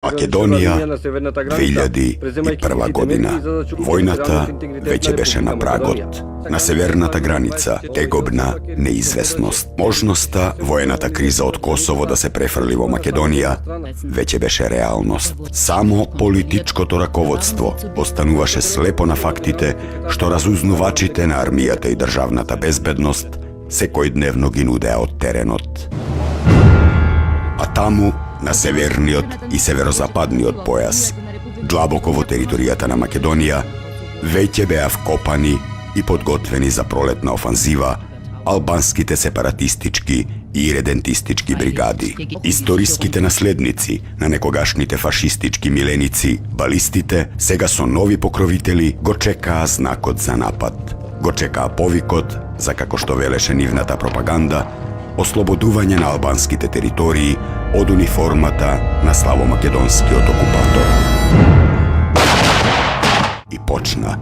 Македонија, 2001 година. Војната веќе беше на прагот. На северната граница тегобна неизвестност. Можноста воената криза од Косово да се префрли во Македонија веќе беше реалност. Само политичкото раководство остануваше слепо на фактите што разузнавачите на армијата и државната безбедност секојдневно ги нудеа од теренот. А таму, на северниот и северозападниот појас, длабоко во територијата на Македонија, веќе беа вкопани и подготвени за пролетна офанзива албанските сепаратистички и редентистички бригади. Историските наследници на некогашните фашистички миленици, балистите, сега со нови покровители го чекаа знакот за напад. Го чекаа повикот за, како што велеше нивната пропаганда, ослободување на албанските територии од униформата на славомакедонскиот окупатор. И почна